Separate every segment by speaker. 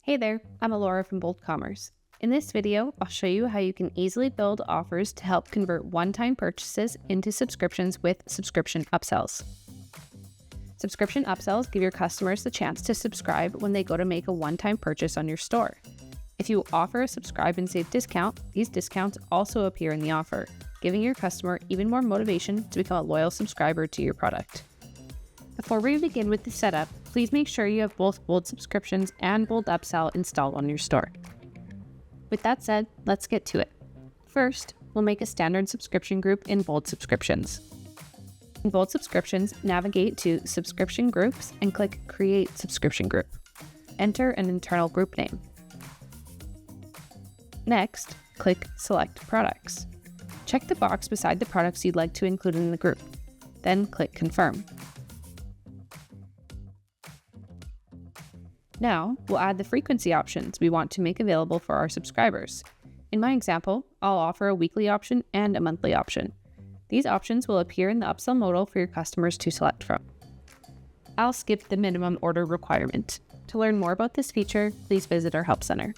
Speaker 1: Hey there, I'm Alora from Bold Commerce. In this video, I'll show you how you can easily build offers to help convert one-time purchases into subscriptions with subscription upsells. Subscription upsells give your customers the chance to subscribe when they go to make a one-time purchase on your store. If you offer a subscribe and save discount, these discounts also appear in the offer, giving your customer even more motivation to become a loyal subscriber to your product. Before we begin with the setup, please make sure you have both Bold Subscriptions and Bold Upsell installed on your store. With that said, let's get to it. First, we'll make a standard subscription group in Bold Subscriptions. In Bold Subscriptions, navigate to Subscription Groups and click Create Subscription Group. Enter an internal group name. Next, click Select Products. Check the box beside the products you'd like to include in the group. Then click Confirm. Now, we'll add the frequency options we want to make available for our subscribers. In my example, I'll offer a weekly option and a monthly option. These options will appear in the upsell modal for your customers to select from. I'll skip the minimum order requirement. To learn more about this feature, please visit our Help Center.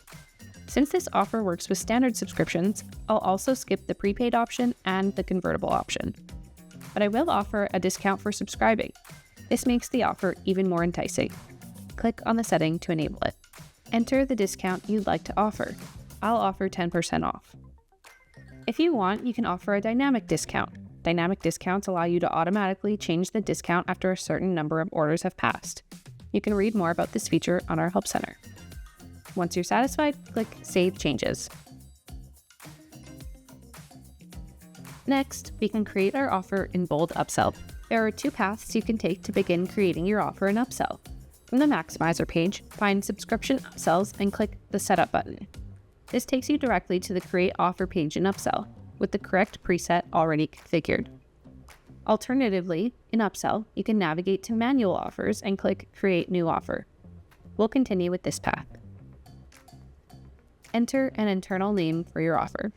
Speaker 1: Since this offer works with standard subscriptions, I'll also skip the prepaid option and the convertible option. But I will offer a discount for subscribing. This makes the offer even more enticing. Click on the setting to enable it. Enter the discount you'd like to offer. I'll offer 10% off. If you want, you can offer a dynamic discount. Dynamic discounts allow you to automatically change the discount after a certain number of orders have passed. You can read more about this feature on our Help Center. Once you're satisfied, click Save Changes. Next, we can create our offer in Bold Upsell. There are two paths you can take to begin creating your offer in Upsell. From the Maximizer page, find Subscription Upsells and click the Setup button. This takes you directly to the Create Offer page in Upsell, with the correct preset already configured. Alternatively, in Upsell, you can navigate to Manual Offers and click Create New Offer. We'll continue with this path. Enter an internal name for your offer.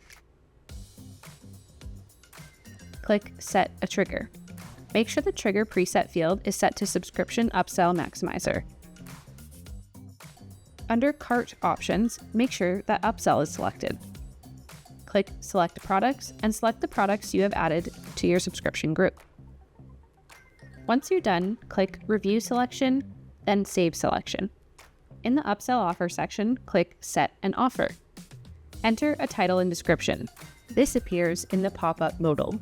Speaker 1: Click Set a Trigger. Make sure the trigger preset field is set to Subscription Upsell Maximizer. Under Cart Options, make sure that Upsell is selected. Click Select Products and select the products you have added to your subscription group. Once you're done, click Review Selection, then Save Selection. In the Upsell Offer section, click Set an Offer. Enter a title and description. This appears in the pop-up modal.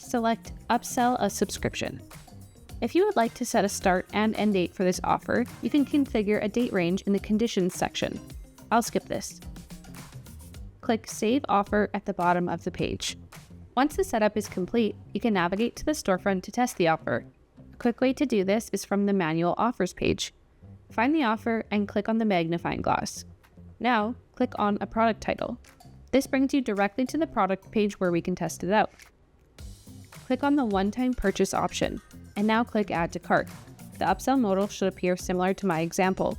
Speaker 1: Select Upsell a Subscription. If you would like to set a start and end date for this offer, you can configure a date range in the Conditions section. I'll skip this. Click Save Offer at the bottom of the page. Once the setup is complete, you can navigate to the storefront to test the offer. A quick way to do this is from the Manual Offers page. Find the offer and click on the magnifying glass. Now, click on a product title. This brings you directly to the product page where we can test it out. Click on the one-time purchase option, and now click Add to Cart. The upsell modal should appear similar to my example.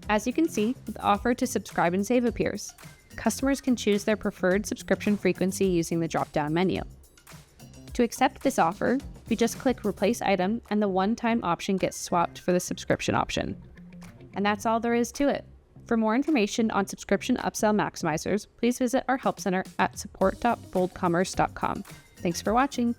Speaker 1: As you can see, the offer to subscribe and save appears. Customers can choose their preferred subscription frequency using the drop-down menu. To accept this offer, we just click Replace Item and the one-time option gets swapped for the subscription option. And that's all there is to it. For more information on subscription upsell maximizers, please visit our Help Center at support.boldcommerce.com. Thanks for watching.